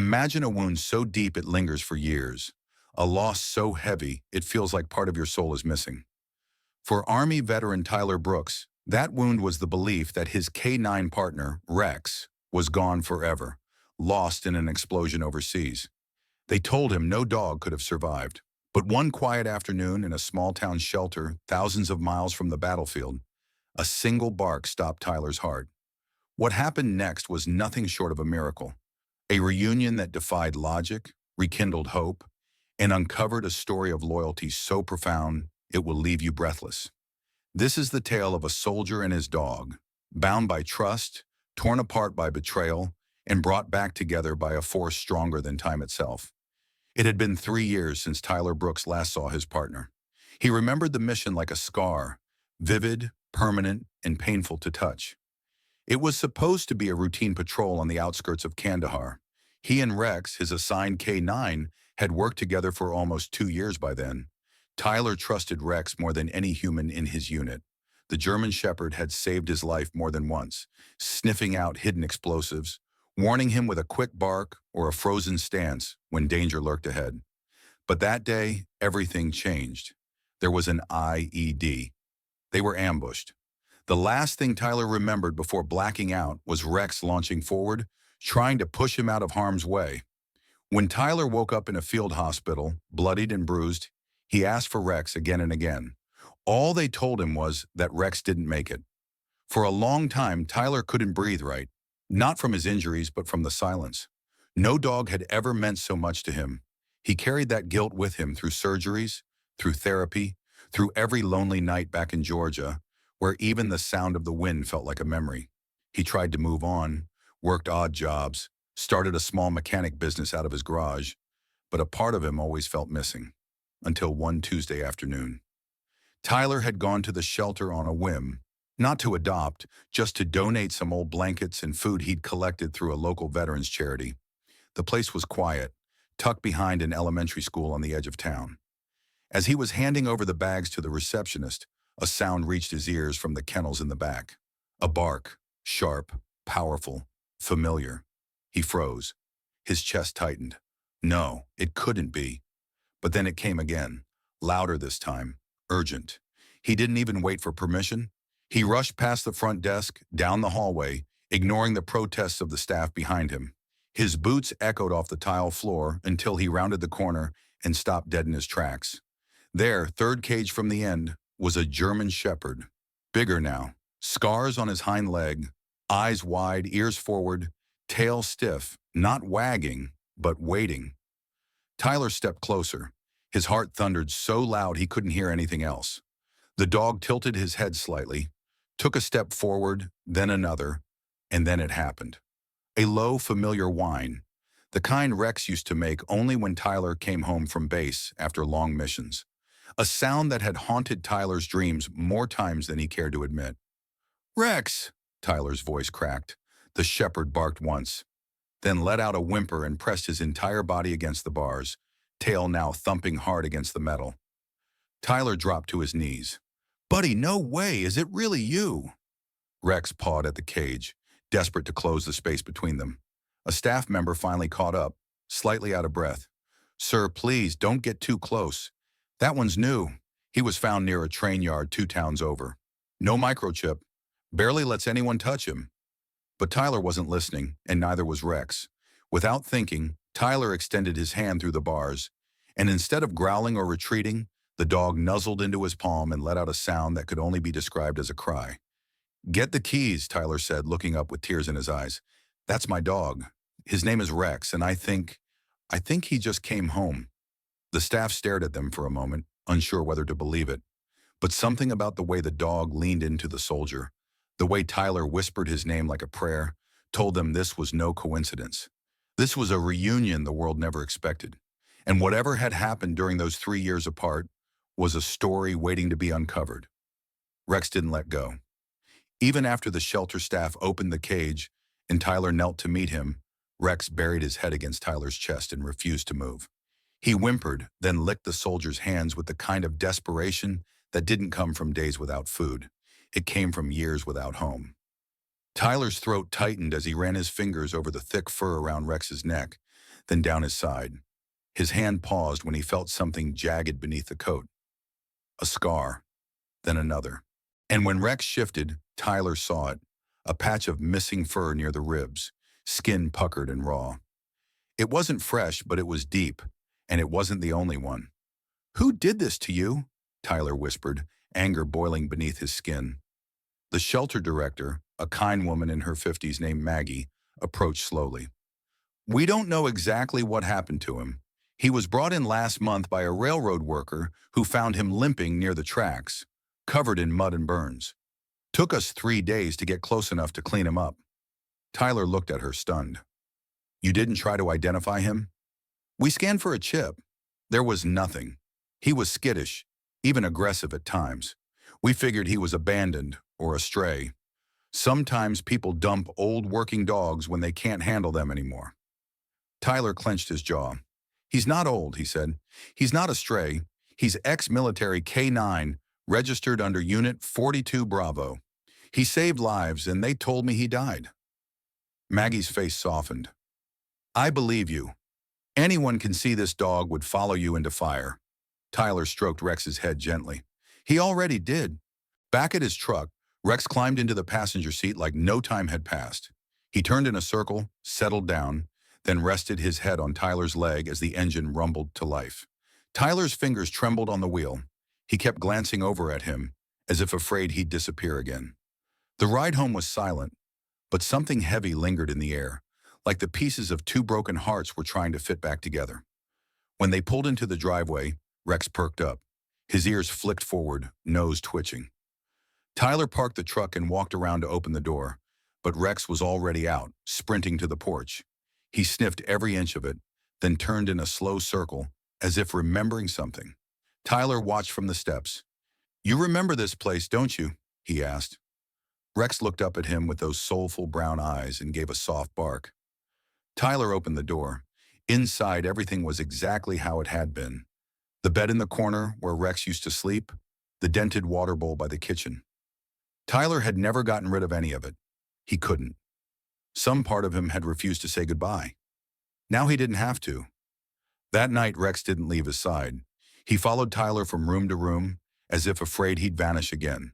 Imagine a wound so deep it lingers for years, a loss so heavy it feels like part of your soul is missing. For Army veteran Tyler Brooks, that wound was the belief that his K-9 partner, Rex, was gone forever, lost in an explosion overseas. They told him no dog could have survived. But one quiet afternoon in a small-town shelter thousands of miles from the battlefield, a single bark stopped Tyler's heart. What happened next was nothing short of a miracle. A reunion that defied logic, rekindled hope, and uncovered a story of loyalty so profound it will leave you breathless. This is the tale of a soldier and his dog, bound by trust, torn apart by betrayal, and brought back together by a force stronger than time itself. It had been 3 years since Tyler Brooks last saw his partner. He remembered the mission like a scar, vivid, permanent, and painful to touch. It was supposed to be a routine patrol on the outskirts of Kandahar. He and Rex, his assigned K-9, had worked together for almost 2 years by then. Tyler trusted Rex more than any human in his unit. The German Shepherd had saved his life more than once, sniffing out hidden explosives, warning him with a quick bark or a frozen stance when danger lurked ahead. But that day, everything changed. There was an IED. They were ambushed. The last thing Tyler remembered before blacking out was Rex launching forward, trying to push him out of harm's way. When Tyler woke up in a field hospital, bloodied and bruised, he asked for Rex again and again. All they told him was that Rex didn't make it. For a long time, Tyler couldn't breathe right, not from his injuries, but from the silence. No dog had ever meant so much to him. He carried that guilt with him through surgeries, through therapy, through every lonely night back in Georgia, where even the sound of the wind felt like a memory. He tried to move on, worked odd jobs, started a small mechanic business out of his garage, but a part of him always felt missing. Until one Tuesday afternoon. Tyler had gone to the shelter on a whim, not to adopt, just to donate some old blankets and food he'd collected through a local veterans charity. The place was quiet, tucked behind an elementary school on the edge of town. As he was handing over the bags to the receptionist, a sound reached his ears from the kennels in the back. A bark, sharp, powerful, familiar. He froze. His chest tightened. No, it couldn't be. But then it came again, louder this time, urgent. He didn't even wait for permission. He rushed past the front desk, down the hallway, ignoring the protests of the staff behind him. His boots echoed off the tile floor until he rounded the corner and stopped dead in his tracks. There, third cage from the end, was a German Shepherd. Bigger now, scars on his hind leg, eyes wide, ears forward, tail stiff, not wagging, but waiting. Tyler stepped closer. His heart thundered so loud he couldn't hear anything else. The dog tilted his head slightly, took a step forward, then another, and then it happened. A low, familiar whine, the kind Rex used to make only when Tyler came home from base after long missions. A sound that had haunted Tyler's dreams more times than he cared to admit. "Rex!" Tyler's voice cracked. The shepherd barked once, then let out a whimper and pressed his entire body against the bars, tail now thumping hard against the metal. Tyler dropped to his knees. "Buddy, no way! Is it really you?" Rex pawed at the cage, desperate to close the space between them. A staff member finally caught up, slightly out of breath. "Sir, please, don't get too close. That one's new. He was found near a train yard 2 towns over. No microchip. Barely lets anyone touch him." But Tyler wasn't listening, and neither was Rex. Without thinking, Tyler extended his hand through the bars, and instead of growling or retreating, the dog nuzzled into his palm and let out a sound that could only be described as a cry. "Get the keys," Tyler said, looking up with tears in his eyes. "That's my dog. His name is Rex, and I think he just came home." The staff stared at them for a moment, unsure whether to believe it. But something about the way the dog leaned into the soldier, the way Tyler whispered his name like a prayer, told them this was no coincidence. This was a reunion the world never expected. And whatever had happened during those 3 years apart was a story waiting to be uncovered. Rex didn't let go. Even after the shelter staff opened the cage and Tyler knelt to meet him, Rex buried his head against Tyler's chest and refused to move. He whimpered, then licked the soldier's hands with the kind of desperation that didn't come from days without food. It came from years without home. Tyler's throat tightened as he ran his fingers over the thick fur around Rex's neck. then down his side. His hand paused when he felt something jagged beneath the coat. A scar, then another. And when Rex shifted, Tyler saw it, a patch of missing fur near the ribs, skin puckered and raw. It wasn't fresh, but it was deep, and it wasn't the only one. "Who did this to you?" Tyler whispered, anger boiling beneath his skin. The shelter director, a kind woman in her 50s named Maggie, approached slowly. "We don't know exactly what happened to him. He was brought in last month by a railroad worker who found him limping near the tracks, covered in mud and burns. Took us 3 days to get close enough to clean him up." Tyler looked at her, stunned. "You didn't try to identify him?" "We scanned for a chip. There was nothing. He was skittish, even aggressive at times. We figured he was abandoned or a stray. Sometimes people dump old working dogs when they can't handle them anymore." Tyler clenched his jaw. "He's not old," he said. "He's not a stray. He's ex-military K9, registered under Unit 42 Bravo. He saved lives, and they told me he died." Maggie's face softened. "I believe you. Anyone can see this dog would follow you into fire." Tyler stroked Rex's head gently. "He already did." Back at his truck, Rex climbed into the passenger seat like no time had passed. He turned in a circle, settled down, then rested his head on Tyler's leg as the engine rumbled to life. Tyler's fingers trembled on the wheel. He kept glancing over at him, as if afraid he'd disappear again. The ride home was silent, but something heavy lingered in the air, like the pieces of two broken hearts were trying to fit back together. When they pulled into the driveway, Rex perked up. His ears flicked forward, nose twitching. Tyler parked the truck and walked around to open the door, but Rex was already out, sprinting to the porch. He sniffed every inch of it, then turned in a slow circle, as if remembering something. Tyler watched from the steps. "You remember this place, don't you?" he asked. Rex looked up at him with those soulful brown eyes and gave a soft bark. Tyler opened the door. Inside, everything was exactly how it had been. The bed in the corner where Rex used to sleep, the dented water bowl by the kitchen. Tyler had never gotten rid of any of it. He couldn't. Some part of him had refused to say goodbye. Now he didn't have to. That night, Rex didn't leave his side. He followed Tyler from room to room, as if afraid he'd vanish again.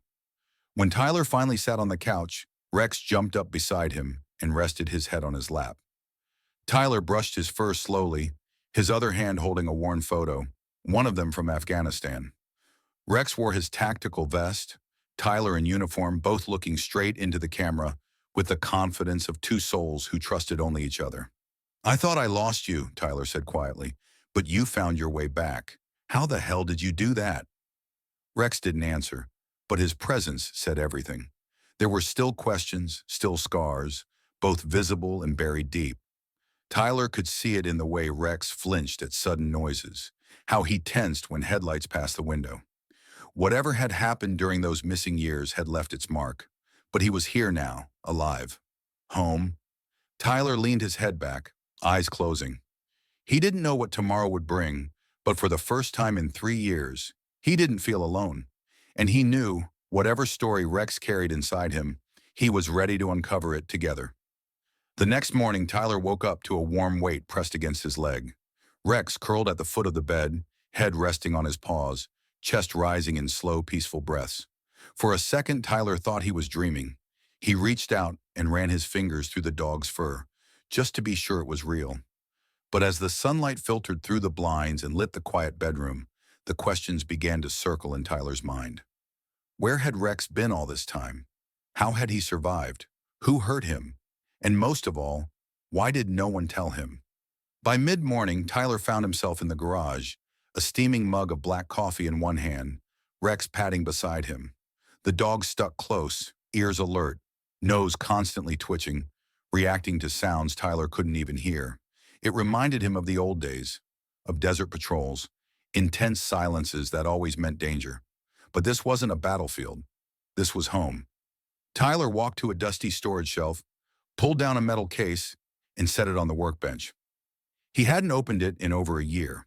When Tyler finally sat on the couch, Rex jumped up beside him and rested his head on his lap. Tyler brushed his fur slowly, his other hand holding a worn photo, one of them from Afghanistan. Rex wore his tactical vest, Tyler in uniform, both looking straight into the camera with the confidence of two souls who trusted only each other. "I thought I lost you," Tyler said quietly, "but you found your way back. How the hell did you do that?" Rex didn't answer, but his presence said everything. There were still questions, still scars, both visible and buried deep. Tyler could see it in the way Rex flinched at sudden noises, how he tensed when headlights passed the window. Whatever had happened during those missing years had left its mark, but he was here now, alive. Home. Tyler leaned his head back, eyes closing. He didn't know what tomorrow would bring, but for the first time in 3 years, he didn't feel alone. And he knew, whatever story Rex carried inside him, he was ready to uncover it together. The next morning, Tyler woke up to a warm weight pressed against his leg. Rex curled at the foot of the bed, head resting on his paws, chest rising in slow, peaceful breaths. For a second, Tyler thought he was dreaming. He reached out and ran his fingers through the dog's fur, just to be sure it was real. But as the sunlight filtered through the blinds and lit the quiet bedroom, the questions began to circle in Tyler's mind. Where had Rex been all this time? How had he survived? Who hurt him? And most of all, why did no one tell him? By mid-morning, Tyler found himself in the garage, a steaming mug of black coffee in one hand, Rex padding beside him. The dog stuck close, ears alert, nose constantly twitching, reacting to sounds Tyler couldn't even hear. It reminded him of the old days, of desert patrols, intense silences that always meant danger. But this wasn't a battlefield. This was home. Tyler walked to a dusty storage shelf, pulled down a metal case, and set it on the workbench. He hadn't opened it in over a year.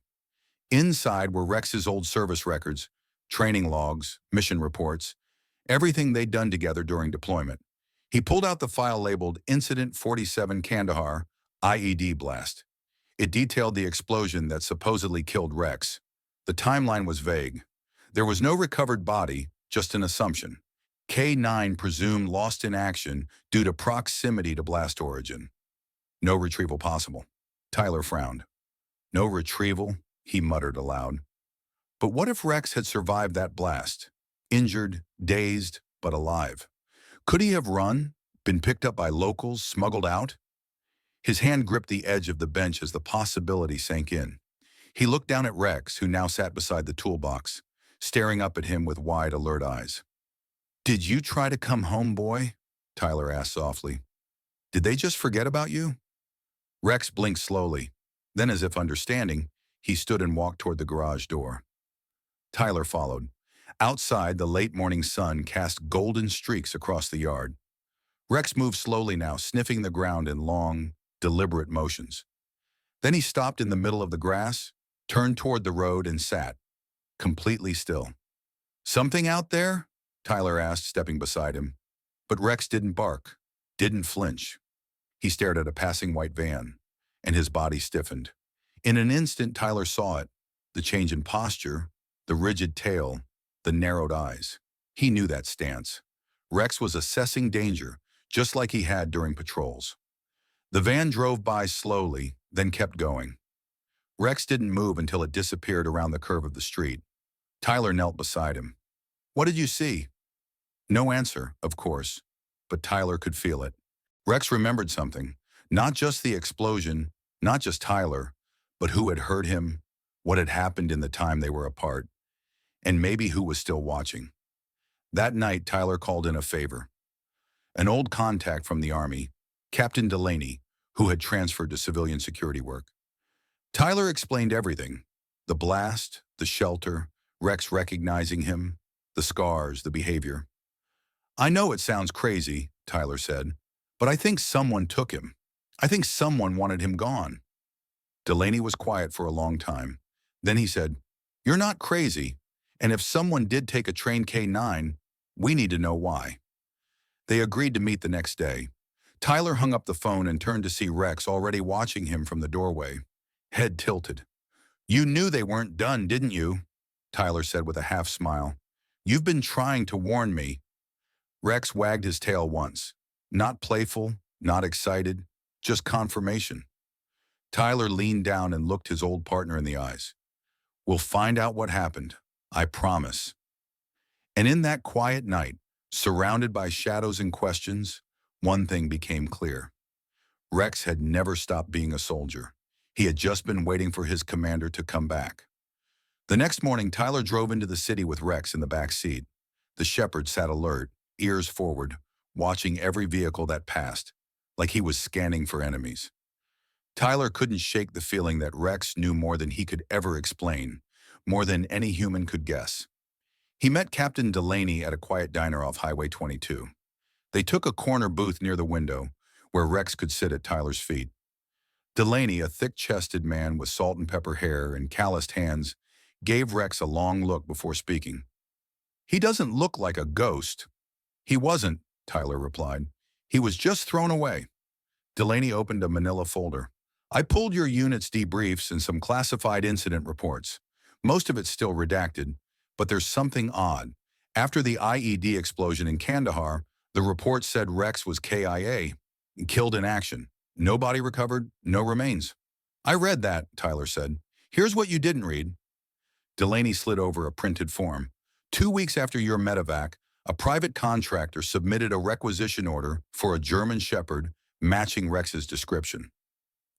Inside were Rex's old service records, training logs, mission reports, everything they'd done together during deployment. He pulled out the file labeled Incident 47 Kandahar, IED Blast. It detailed the explosion that supposedly killed Rex. The timeline was vague. There was no recovered body, just an assumption. K9 presumed lost in action due to proximity to blast origin. No retrieval possible. Tyler frowned. No retrieval, he muttered aloud. But what if Rex had survived that blast? Injured, dazed, but alive. Could he have run, been picked up by locals, smuggled out? His hand gripped the edge of the bench as the possibility sank in. He looked down at Rex, who now sat beside the toolbox, staring up at him with wide, alert eyes. "Did you try to come home, boy?" Tyler asked softly. "Did they just forget about you?" Rex blinked slowly. Then, as if understanding, he stood and walked toward the garage door. Tyler followed. Outside, the late morning sun cast golden streaks across the yard. Rex moved slowly now, sniffing the ground in long, deliberate motions. Then he stopped in the middle of the grass, turned toward the road, and sat, completely still. "Something out there?" Tyler asked, stepping beside him. But Rex didn't bark, didn't flinch. He stared at a passing white van, and his body stiffened. In an instant, Tyler saw it, the change in posture, the rigid tail, the narrowed eyes. He knew that stance. Rex was assessing danger, just like he had during patrols. The van drove by slowly, then kept going. Rex didn't move until it disappeared around the curve of the street. Tyler knelt beside him. "What did you see?" No answer, of course, but Tyler could feel it. Rex remembered something, not just the explosion, not just Tyler, but who had hurt him, what had happened in the time they were apart, and maybe who was still watching. That night, Tyler called in a favor. An old contact from the Army, Captain Delaney, who had transferred to civilian security work. Tyler explained everything: the blast, the shelter, Rex recognizing him, the scars, the behavior. "I know it sounds crazy," Tyler said, "but I think someone took him. I think someone wanted him gone." Delaney was quiet for a long time. Then he said, "You're not crazy, and if someone did take a trained K9, we need to know why." They agreed to meet the next day. Tyler hung up the phone and turned to see Rex already watching him from the doorway, head tilted. "You knew they weren't done, didn't you?" Tyler said with a half smile. "You've been trying to warn me." Rex wagged his tail once. Not playful, not excited, just confirmation. Tyler leaned down and looked his old partner in the eyes. "We'll find out what happened, I promise." And in that quiet night, surrounded by shadows and questions, one thing became clear. Rex had never stopped being a soldier. He had just been waiting for his commander to come back. The next morning, Tyler drove into the city with Rex in the back seat. The shepherd sat alert, ears forward, watching every vehicle that passed, like he was scanning for enemies. Tyler couldn't shake the feeling that Rex knew more than he could ever explain, more than any human could guess. He met Captain Delaney at a quiet diner off Highway 22. They took a corner booth near the window, where Rex could sit at Tyler's feet. Delaney, a thick-chested man with salt and pepper hair and calloused hands, gave Rex a long look before speaking. "He doesn't look like a ghost." "He wasn't," Tyler replied. "He was just thrown away." Delaney opened a manila folder. "I pulled your unit's debriefs and some classified incident reports. Most of it's still redacted, but there's something odd. After the IED explosion in Kandahar, the report said Rex was KIA, killed in action. No body recovered, no remains." "I read that," Tyler said. "Here's what you didn't read." Delaney slid over a printed form. 2 weeks after your medevac, a private contractor submitted a requisition order for a German Shepherd matching Rex's description.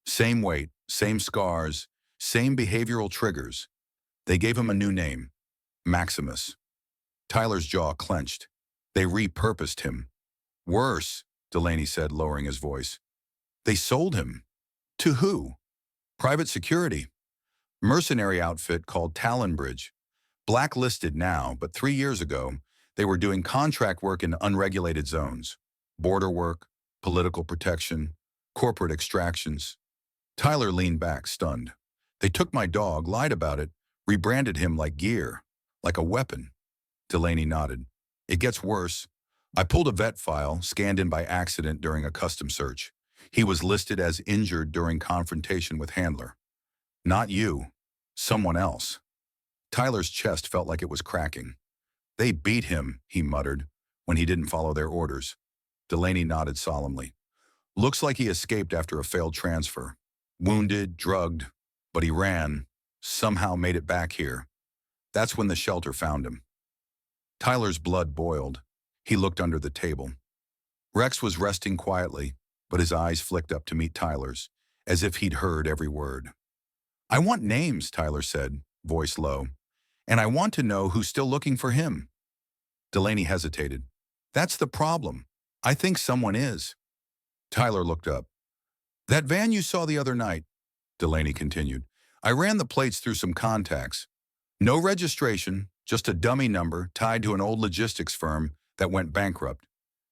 Same weight, same scars, same behavioral triggers. They gave him a new name, Maximus. Tyler's jaw clenched. They repurposed him. "Worse," Delaney said, lowering his voice. "They sold him." "To who?" "Private security. Mercenary outfit called Talonbridge. Blacklisted now, but 3 years ago, they were doing contract work in unregulated zones. Border work, political protection, corporate extractions." Tyler leaned back, stunned. "They took my dog, lied about it, rebranded him like gear, like a weapon." Delaney nodded. "It gets worse. I pulled a vet file, scanned in by accident during a custom search. He was listed as injured during confrontation with handler. Not you. Someone else. Tyler's chest felt like it was cracking. They beat him, he muttered, when he didn't follow their orders. Delaney nodded solemnly. Looks like he escaped after a failed transfer. Wounded, drugged, but he ran, somehow made it back here. That's when the shelter found him. Tyler's blood boiled. He looked under the table. Rex was resting quietly, but his eyes flicked up to meet Tyler's, as if he'd heard every word. I want names, Tyler said, voice low. And I want to know who's still looking for him. Delaney hesitated. That's the problem. I think someone is. Tyler looked up. That van you saw the other night, Delaney continued. I ran the plates through some contacts. No registration, just a dummy number tied to an old logistics firm that went bankrupt.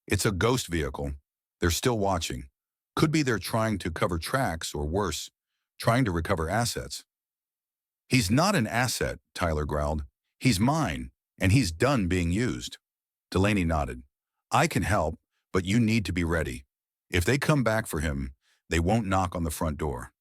It's a ghost vehicle. They're still watching. Could be they're trying to cover tracks, or worse, trying to recover assets. He's not an asset, Tyler growled. He's mine, and he's done being used. Delaney nodded. I can help, but you need to be ready. If they come back for him, they won't knock on the front door.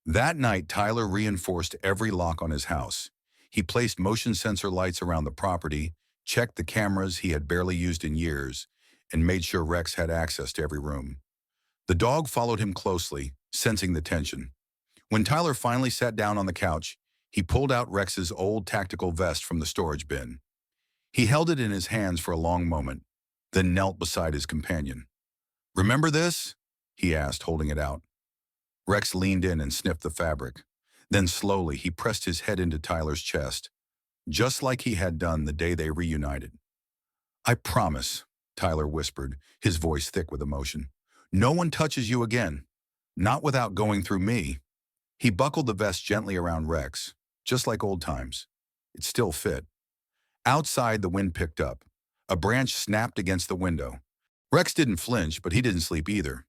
That night, Tyler reinforced every lock on his house. He placed motion sensor lights around the property, checked the cameras he had barely used in years, and made sure Rex had access to every room. The dog followed him closely, sensing the tension. When Tyler finally sat down on the couch, he pulled out Rex's old tactical vest from the storage bin. He held it in his hands for a long moment, then knelt beside his companion. Remember this? He asked, holding it out. Rex leaned in and sniffed the fabric. Then slowly, he pressed his head into Tyler's chest, just like he had done the day they reunited. I promise, Tyler whispered, his voice thick with emotion. No one touches you again. Not without going through me. He buckled the vest gently around Rex, just like old times. It still fit. Outside, the wind picked up. A branch snapped against the window. Rex didn't flinch, but he didn't sleep either.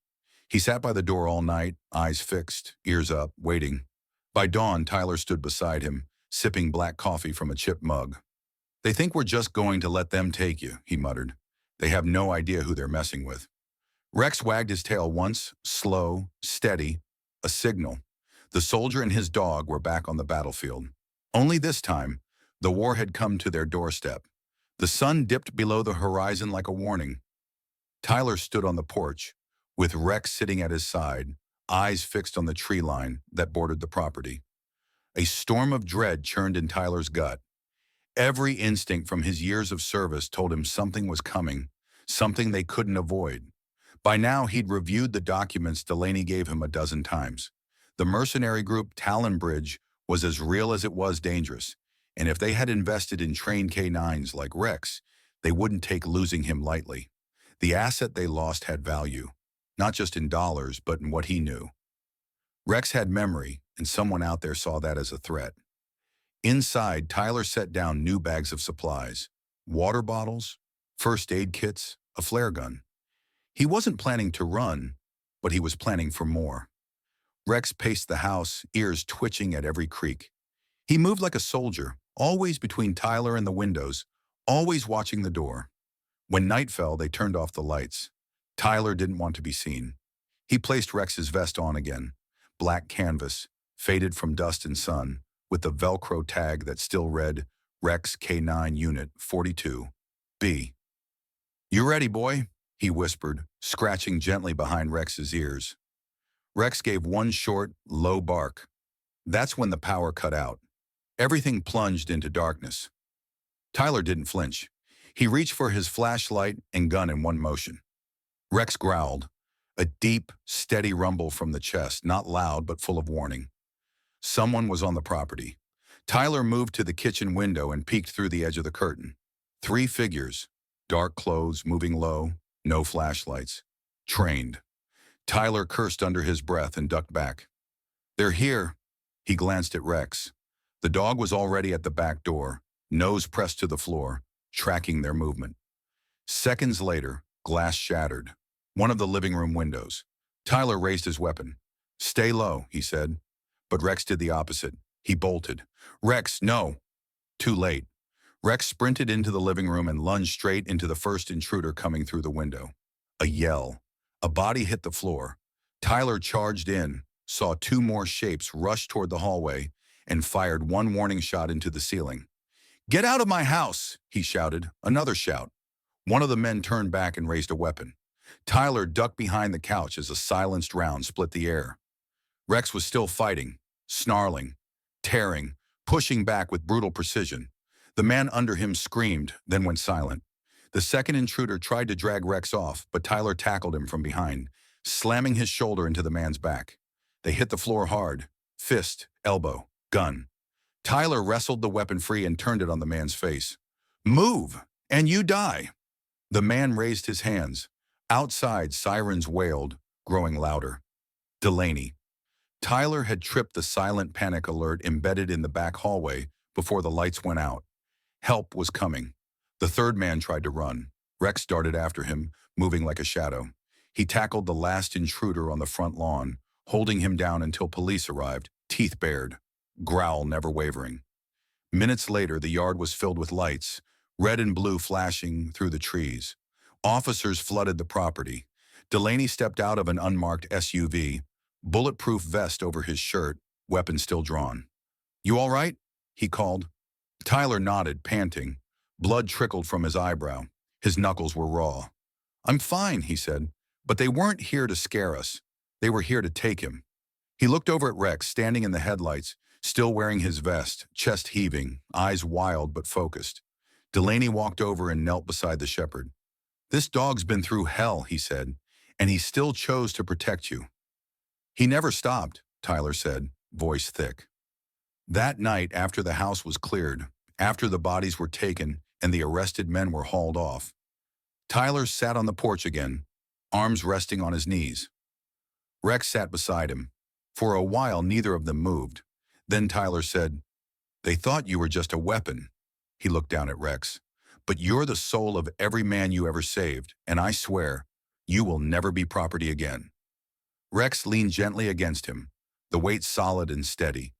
He sat by the door all night, eyes fixed, ears up, waiting. By dawn, Tyler stood beside him, sipping black coffee from a chipped mug. They think we're just going to let them take you, he muttered. They have no idea who they're messing with. Rex wagged his tail once, slow, steady, a signal. The soldier and his dog were back on the battlefield. Only this time, the war had come to their doorstep. The sun dipped below the horizon like a warning. Tyler stood on the porch, with Rex sitting at his side, eyes fixed on the tree line that bordered the property. A storm of dread churned in Tyler's gut. Every instinct from his years of service told him something was coming, something they couldn't avoid. By now, he'd reviewed the documents Delaney gave him a dozen times. The mercenary group Talon Bridge was as real as it was dangerous, and if they had invested in trained K9s like Rex, they wouldn't take losing him lightly. The asset they lost had value, not just in dollars, but in what he knew. Rex had memory, and someone out there saw that as a threat. Inside, Tyler set down new bags of supplies, water bottles, first aid kits, a flare gun. He wasn't planning to run, but he was planning for more. Rex paced the house, ears twitching at every creak. He moved like a soldier, always between Tyler and the windows, always watching the door. When night fell, they turned off the lights. Tyler didn't want to be seen. He placed Rex's vest on again, black canvas, faded from dust and sun, with the Velcro tag that still read, Rex K9 Unit 42, B. You ready, boy? He whispered, scratching gently behind Rex's ears. Rex gave one short, low bark. That's when the power cut out. Everything plunged into darkness. Tyler didn't flinch. He reached for his flashlight and gun in one motion. Rex growled, a deep, steady rumble from the chest, not loud but full of warning. Someone was on the property. Tyler moved to the kitchen window and peeked through the edge of the curtain. 3 figures, dark clothes, moving low, no flashlights. Trained. Tyler cursed under his breath and ducked back. They're here. He glanced at Rex. The dog was already at the back door, nose pressed to the floor, tracking their movement. Seconds later, glass shattered. One of the living room windows. Tyler raised his weapon. Stay low, he said. But Rex did the opposite. He bolted. Rex, no. Too late. Rex sprinted into the living room and lunged straight into the first intruder coming through the window. A yell. A body hit the floor. Tyler charged in, saw two more shapes rush toward the hallway, and fired one warning shot into the ceiling. "Get out of my house!" he shouted. Another shout. One of the men turned back and raised a weapon. Tyler ducked behind the couch as a silenced round split the air. Rex was still fighting, snarling, tearing, pushing back with brutal precision. The man under him screamed, then went silent. The second intruder tried to drag Rex off, but Tyler tackled him from behind, slamming his shoulder into the man's back. They hit the floor hard, fist, elbow, gun. Tyler wrestled the weapon free and turned it on the man's face. "Move, and you die." The man raised his hands. Outside, sirens wailed, growing louder. Delaney. Tyler had tripped the silent panic alert embedded in the back hallway before the lights went out. Help was coming. The third man tried to run. Rex darted after him, moving like a shadow. He tackled the last intruder on the front lawn, holding him down until police arrived, teeth bared, growl never wavering. Minutes later, the yard was filled with lights, red and blue flashing through the trees. Officers flooded the property. Delaney stepped out of an unmarked SUV, bulletproof vest over his shirt, weapon still drawn. "You all right?" he called. Tyler nodded, panting. Blood trickled from his eyebrow. His knuckles were raw. "I'm fine," he said, "but they weren't here to scare us. They were here to take him." He looked over at Rex, standing in the headlights, still wearing his vest, chest heaving, eyes wild but focused. Delaney walked over and knelt beside the shepherd. "This dog's been through hell," he said, "and he still chose to protect you." "He never stopped," Tyler said, voice thick. That night, after the house was cleared, after the bodies were taken and the arrested men were hauled off, Tyler sat on the porch again, arms resting on his knees. Rex sat beside him. For a while, neither of them moved. Then Tyler said, "They thought you were just a weapon." He looked down at Rex. "But you're the soul of every man you ever saved, and I swear, you will never be property again." Rex leaned gently against him, the weight solid and steady.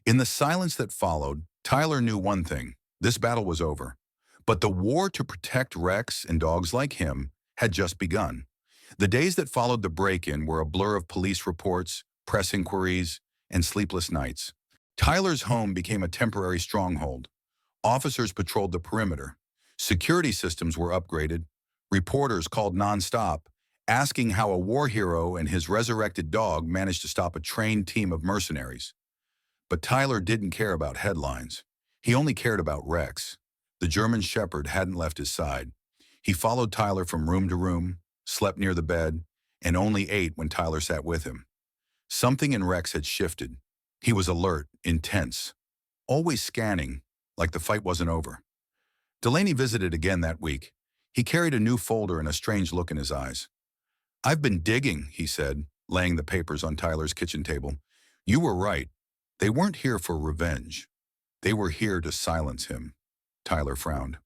In the silence that followed, Tyler knew one thing: this battle was over. But the war to protect Rex and dogs like him had just begun. The days that followed the break-in were a blur of police reports, press inquiries, and sleepless nights. Tyler's home became a temporary stronghold. Officers patrolled the perimeter. Security systems were upgraded. Reporters called nonstop, asking how a war hero and his resurrected dog managed to stop a trained team of mercenaries. But Tyler didn't care about headlines. He only cared about Rex. The German shepherd hadn't left his side. He followed Tyler from room to room, slept near the bed, and only ate when Tyler sat with him. Something in Rex had shifted. He was alert, intense, always scanning, like the fight wasn't over. Delaney visited again that week. He carried a new folder and a strange look in his eyes. "I've been digging," he said, laying the papers on Tyler's kitchen table. "You were right. They weren't here for revenge. They were here to silence him." Tyler frowned.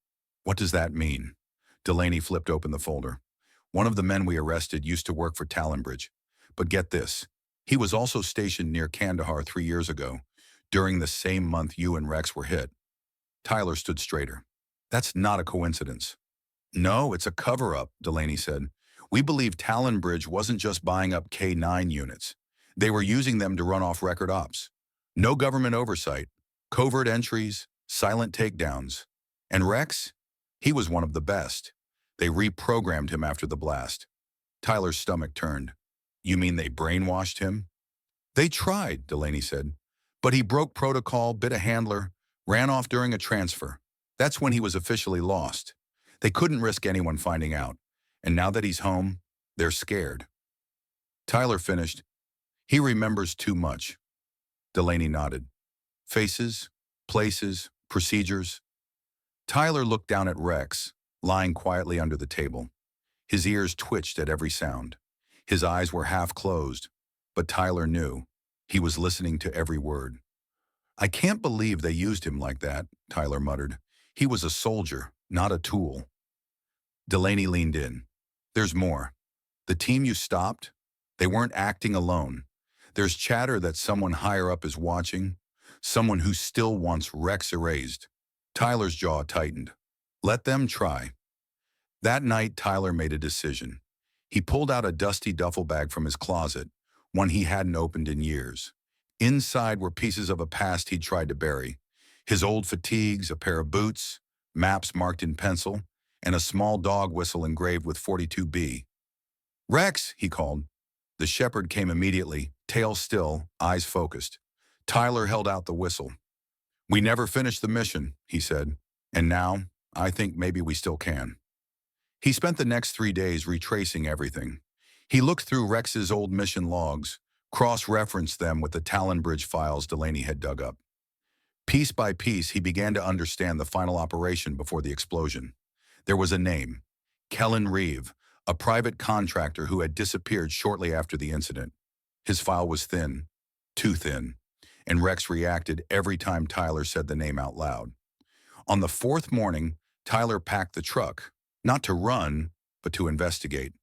"What does that mean?" Delaney flipped open the folder. "One of the men we arrested used to work for Talonbridge. But get this, he was also stationed near Kandahar 3 years ago, during the same month you and Rex were hit." Tyler stood straighter. "That's not a coincidence." "No, it's a cover-up," Delaney said. "We believe Talonbridge wasn't just buying up K9 units. They were using them to run off record ops. No government oversight, covert entries, silent takedowns. And Rex? He was one of the best. They reprogrammed him after the blast." Tyler's stomach turned. "You mean they brainwashed him?" "They tried," Delaney said. "But he broke protocol, bit a handler, ran off during a transfer. That's when he was officially lost. They couldn't risk anyone finding out. And now that he's home, they're scared." Tyler finished. "He remembers too much." Delaney nodded. "Faces, places, procedures." Tyler looked down at Rex, lying quietly under the table. His ears twitched at every sound. His eyes were half closed, but Tyler knew. He was listening to every word. "I can't believe they used him like that," Tyler muttered. "He was a soldier, not a tool." Delaney leaned in. "There's more. The team you stopped, they weren't acting alone. There's chatter that someone higher up is watching, someone who still wants Rex erased." Tyler's jaw tightened. "Let them try." That night, Tyler made a decision. He pulled out a dusty duffel bag from his closet, one he hadn't opened in years. Inside were pieces of a past he'd tried to bury. His old fatigues, a pair of boots, maps marked in pencil, and a small dog whistle engraved with 42B. "Rex," he called. The shepherd came immediately, tail still, eyes focused. Tyler held out the whistle. "We never finished the mission," he said, "and now I think maybe we still can." He spent the next 3 days retracing everything. He looked through Rex's old mission logs, cross-referenced them with the Talon Bridge files Delaney had dug up. Piece by piece, he began to understand the final operation before the explosion. There was a name, Kellen Reeve, a private contractor who had disappeared shortly after the incident. His file was thin, too thin, and Rex reacted every time Tyler said the name out loud. On the fourth morning, Tyler packed the truck, not to run, but to investigate.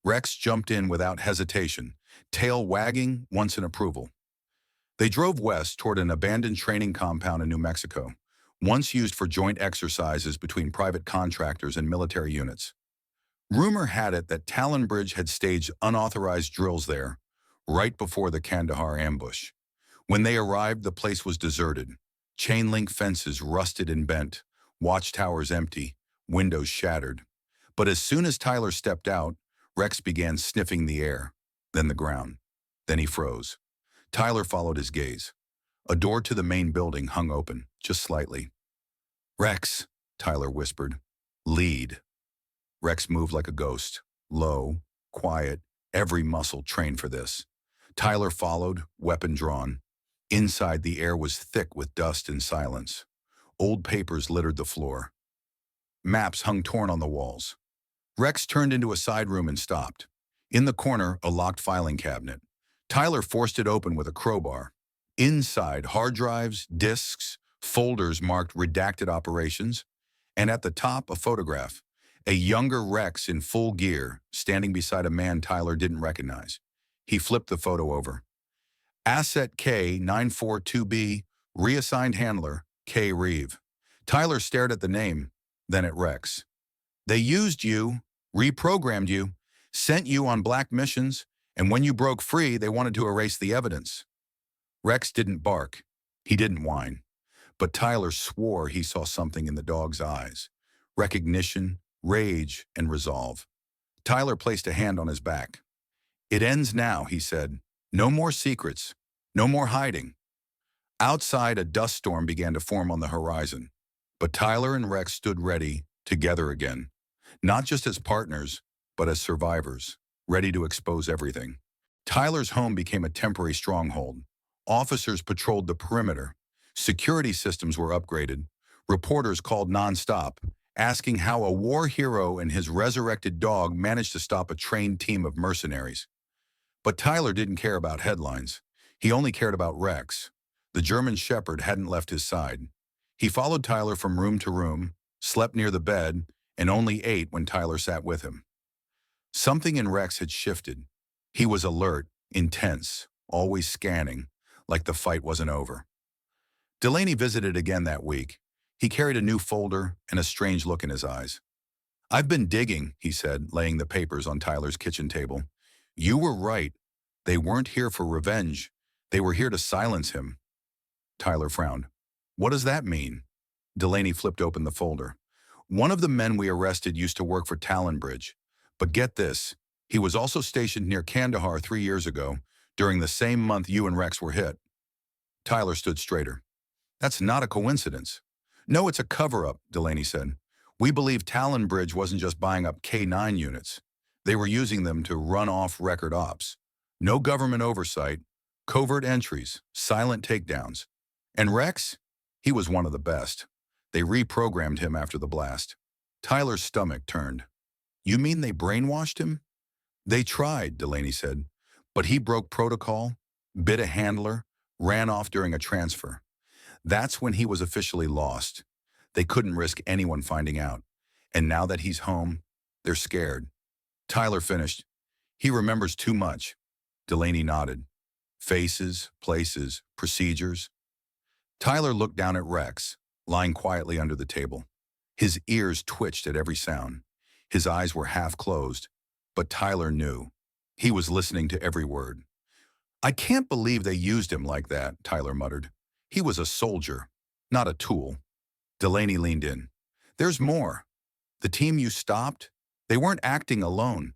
Rex jumped in without hesitation, tail wagging once in approval. They drove west toward an abandoned training compound in New Mexico, once used for joint exercises between private contractors and military units. Rumor had it that Talon Bridge had staged unauthorized drills there, right before the Kandahar ambush. When they arrived, the place was deserted. Chain link fences rusted and bent, watchtowers empty, windows shattered. But as soon as Tyler stepped out, Rex began sniffing the air, then the ground. Then he froze. Tyler followed his gaze. A door to the main building hung open, just slightly. "Rex," Tyler whispered. "Lead." Rex moved like a ghost, low, quiet, every muscle trained for this. Tyler followed, weapon drawn. Inside, the air was thick with dust and silence. Old papers littered the floor. Maps hung torn on the walls. Rex turned into a side room and stopped. In the corner, a locked filing cabinet. Tyler forced it open with a crowbar. Inside, hard drives, disks, folders marked redacted operations, and at the top, a photograph. A younger Rex in full gear, standing beside a man Tyler didn't recognize. He flipped the photo over. "Asset K942B, reassigned handler, K. Reeve." Tyler stared at the name, then at Rex. "They used you, reprogrammed you, sent you on black missions, and when you broke free, they wanted to erase the evidence." Rex didn't bark. He didn't whine. But Tyler swore he saw something in the dog's eyes. Recognition, rage, and resolve. Tyler placed a hand on his back. "It ends now," he said. "No more secrets. No more hiding." Outside, a dust storm began to form on the horizon. But Tyler and Rex stood ready, together again. Not just as partners, but as survivors, ready to expose everything. Tyler's home became a temporary stronghold. Officers patrolled the perimeter. Security systems were upgraded. Reporters called nonstop, asking how a war hero and his resurrected dog managed to stop a trained team of mercenaries. But Tyler didn't care about headlines. He only cared about Rex. The German shepherd hadn't left his side. He followed Tyler from room to room, slept near the bed, and only ate when Tyler sat with him. Something in Rex had shifted. He was alert, intense, always scanning, like the fight wasn't over. Delaney visited again that week. He carried a new folder and a strange look in his eyes. "I've been digging," he said, laying the papers on Tyler's kitchen table. "You were right. They weren't here for revenge. They were here to silence him." Tyler frowned. "What does that mean?" Delaney flipped open the folder. "One of the men we arrested used to work for Talon Bridge. But get this, he was also stationed near Kandahar 3 years ago, during the same month you and Rex were hit." Tyler stood straighter. "That's not a coincidence." "No, it's a cover-up," Delaney said. "We believe Talon Bridge wasn't just buying up K9 units. They were using them to run off record ops. No government oversight, covert entries, silent takedowns. And Rex? He was one of the best. They reprogrammed him after the blast." Tyler's stomach turned. "You mean they brainwashed him?" "They tried," Delaney said. "But he broke protocol, bit a handler, ran off during a transfer. That's when he was officially lost. They couldn't risk anyone finding out. And now that he's home, they're scared." Tyler finished. "He remembers too much." Delaney nodded. "Faces, places, procedures." Tyler looked down at Rex, lying quietly under the table. His ears twitched at every sound. His eyes were half closed, but Tyler knew. He was listening to every word. I can't believe they used him like that, Tyler muttered. He was a soldier, not a tool. Delaney leaned in. There's more. The team you stopped, they weren't acting alone.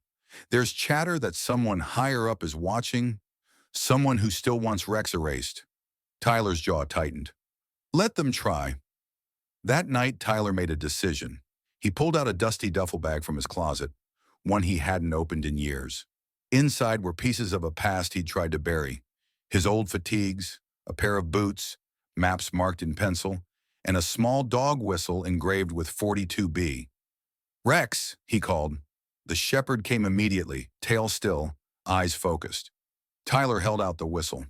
There's chatter that someone higher up is watching, someone who still wants Rex erased. Tyler's jaw tightened. Let them try. That night, Tyler made a decision. He pulled out a dusty duffel bag from his closet, one he hadn't opened in years. Inside were pieces of a past he'd tried to bury. His old fatigues, a pair of boots, maps marked in pencil, and a small dog whistle engraved with 42B. Rex, he called. The shepherd came immediately, tail still, eyes focused. Tyler held out the whistle.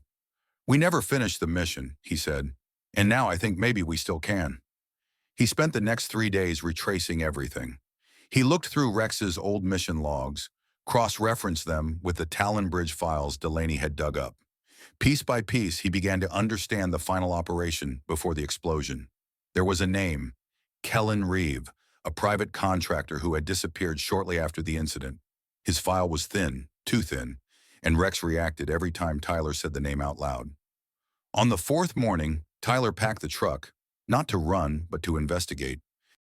We never finished the mission, he said, and now I think maybe we still can. He spent the next 3 days retracing everything. He looked through Rex's old mission logs, cross-referenced them with the Talon Bridge files Delaney had dug up. Piece by piece, he began to understand the final operation before the explosion. There was a name, Kellen Reeve, a private contractor who had disappeared shortly after the incident. His file was thin, too thin, and Rex reacted every time Tyler said the name out loud. On the fourth morning, Tyler packed the truck, not to run, but to investigate.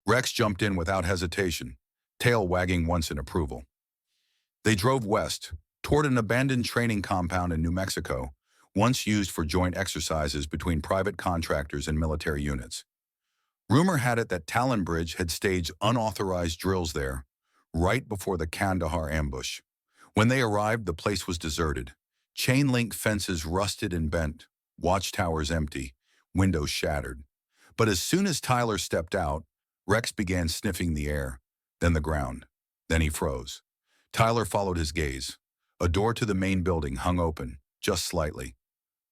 Rex jumped in without hesitation, tail wagging once in approval. They drove west, toward an abandoned training compound in New Mexico, once used for joint exercises between private contractors and military units. Rumor had it that Talon Bridge had staged unauthorized drills there, right before the Kandahar ambush. When they arrived, the place was deserted. Chain-link fences rusted and bent, watchtowers empty, windows shattered. But as soon as Tyler stepped out, Rex began sniffing the air, then the ground. Then he froze. Tyler followed his gaze. A door to the main building hung open, just slightly.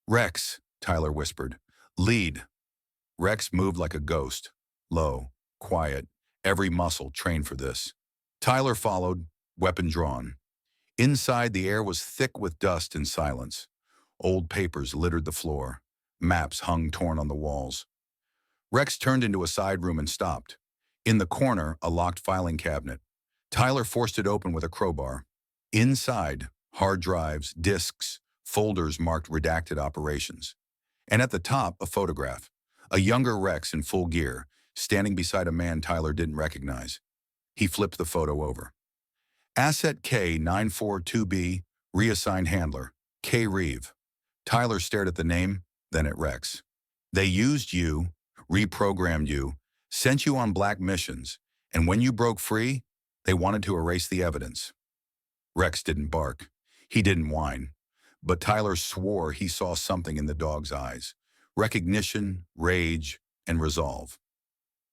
Rex, Tyler whispered. Lead. Rex moved like a ghost, low, quiet, every muscle trained for this. Tyler followed, weapon drawn. Inside, the air was thick with dust and silence. Old papers littered the floor. Maps hung torn on the walls. Rex turned into a side room and stopped. In the corner, a locked filing cabinet. Tyler forced it open with a crowbar. Inside, hard drives, disks, folders marked redacted operations. And at the top, a photograph. A younger Rex in full gear, standing beside a man Tyler didn't recognize. He flipped the photo over. Asset K942B, reassigned handler, K. Reeve. Tyler stared at the name, then at Rex. They used you, reprogrammed you, sent you on black missions, and when you broke free, they wanted to erase the evidence. Rex didn't bark. He didn't whine. But Tyler swore he saw something in the dog's eyes. Recognition, rage, and resolve.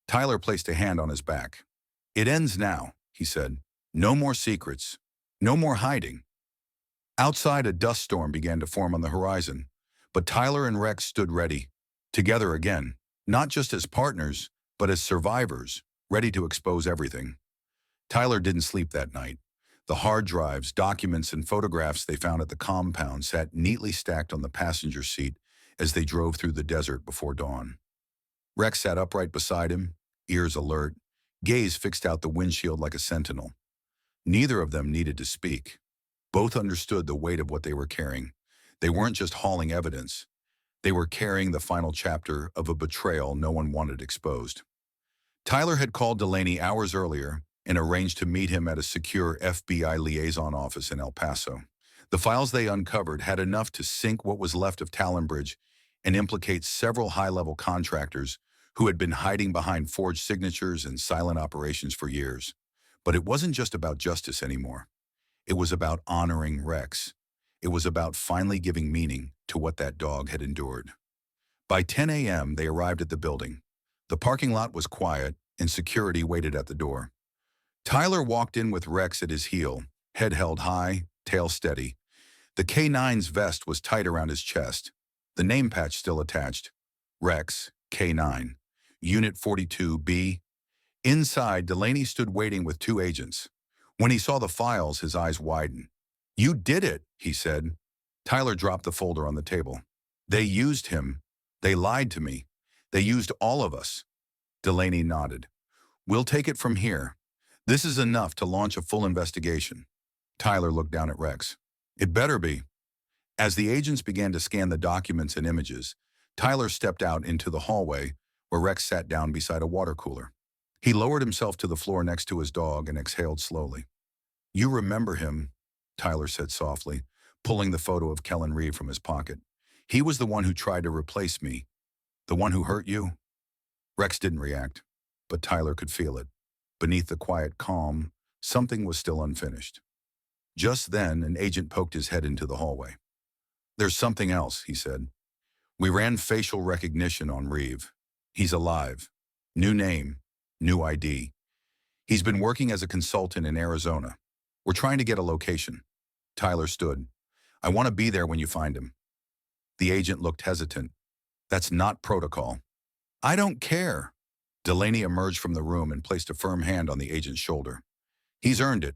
Tyler placed a hand on his back. It ends now, he said. No more secrets. No more hiding. Outside, a dust storm began to form on the horizon, but Tyler and Rex stood ready, together again, not just as partners, but as survivors, ready to expose everything. Tyler didn't sleep that night. The hard drives, documents, and photographs they found at the compound sat neatly stacked on the passenger seat as they drove through the desert before dawn. Rex sat upright beside him, ears alert, gaze fixed out the windshield like a sentinel. Neither of them needed to speak. Both understood the weight of what they were carrying. They weren't just hauling evidence. They were carrying the final chapter of a betrayal no one wanted exposed. Tyler had called Delaney hours earlier and arranged to meet him at a secure FBI liaison office in El Paso. The files they uncovered had enough to sink what was left of Talon Bridge and implicate several high-level contractors who had been hiding behind forged signatures and silent operations for years. But it wasn't just about justice anymore. It was about honoring Rex. It was about finally giving meaning to what that dog had endured. By 10 a.m., they arrived at the building. The parking lot was quiet, and security waited at the door. Tyler walked in with Rex at his heel, head held high, tail steady. The K9's vest was tight around his chest, the name patch still attached. Rex, K9, Unit 42B. Inside, Delaney stood waiting with 2 agents. When he saw the files, his eyes widened. You did it, he said. Tyler dropped the folder on the table. They used him. They lied to me. They used all of us. Delaney nodded. We'll take it from here. This is enough to launch a full investigation. Tyler looked down at Rex. It better be. As the agents began to scan the documents and images, Tyler stepped out into the hallway where Rex sat down beside a water cooler. He lowered himself to the floor next to his dog and exhaled slowly. "You remember him," Tyler said softly, pulling the photo of Kellen Reeve from his pocket. "He was the one who tried to replace me. The one who hurt you?" Rex didn't react, but Tyler could feel it. Beneath the quiet calm, something was still unfinished. Just then, an agent poked his head into the hallway. "There's something else," he said. "We ran facial recognition on Reeve. He's alive. New name, new ID. He's been working as a consultant in Arizona. We're trying to get a location." Tyler stood. "I want to be there when you find him." The agent looked hesitant. "That's not protocol." "I don't care." Delaney emerged from the room and placed a firm hand on the agent's shoulder. "He's earned it."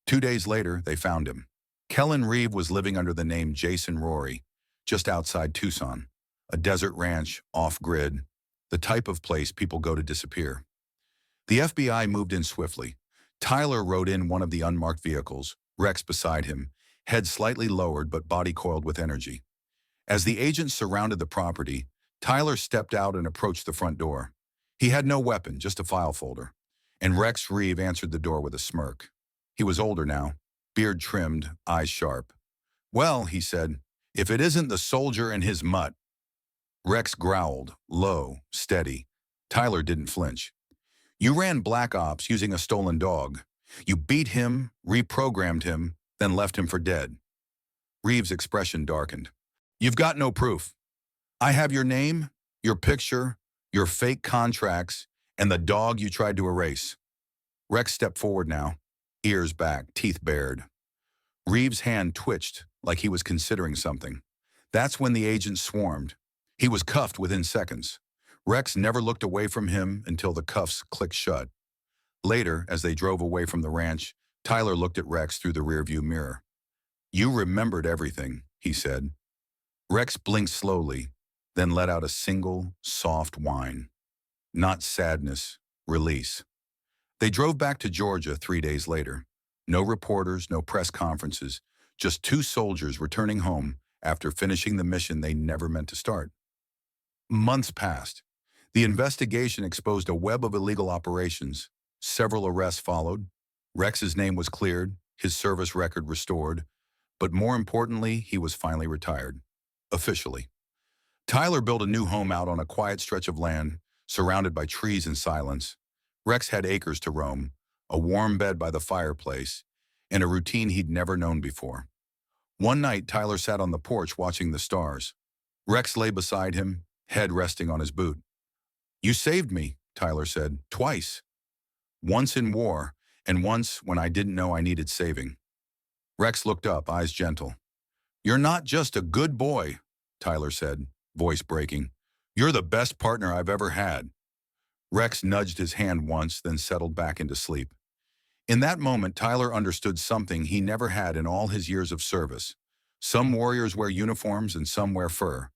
2 days later, they found him. Kellen Reeve was living under the name Jason Rory, just outside Tucson, a desert ranch, off-grid, the type of place people go to disappear. The FBI moved in swiftly. Tyler rode in one of the unmarked vehicles, Rex beside him, head slightly lowered but body coiled with energy. As the agents surrounded the property, Tyler stepped out and approached the front door. He had no weapon, just a file folder, and Rex Reeve answered the door with a smirk. He was older now, beard trimmed, eyes sharp. "Well," he said, "if it isn't the soldier and his mutt." Rex growled, low, steady. Tyler didn't flinch. "You ran black ops using a stolen dog. You beat him, reprogrammed him, then left him for dead." Reeves' expression darkened. "You've got no proof. I have your name, your picture, your fake contracts, and the dog you tried to erase." Rex stepped forward now, ears back, teeth bared. Reeves' hand twitched like he was considering something. That's when the agent swarmed. He was cuffed within seconds. Rex never looked away from him until the cuffs clicked shut. Later, as they drove away from the ranch, Tyler looked at Rex through the rearview mirror. "You remembered everything," he said. Rex blinked slowly, then let out a single, soft whine. Not sadness, release. They drove back to Georgia 3 days later. No reporters, no press conferences, just two soldiers returning home after finishing the mission they never meant to start. Months passed. The investigation exposed a web of illegal operations. Several arrests followed. Rex's name was cleared, his service record restored, but more importantly, he was finally retired. Officially. Tyler built a new home out on a quiet stretch of land, surrounded by trees and silence. Rex had acres to roam, a warm bed by the fireplace, and a routine he'd never known before. One night, Tyler sat on the porch watching the stars. Rex lay beside him, head resting on his boot. "You saved me," Tyler said, "twice. Once in war, and once when I didn't know I needed saving." Rex looked up, eyes gentle. "You're not just a good boy," Tyler said, voice breaking. "You're the best partner I've ever had." Rex nudged his hand once, then settled back into sleep. In that moment, Tyler understood something he never had in all his years of service. Some warriors wear uniforms and some wear fur.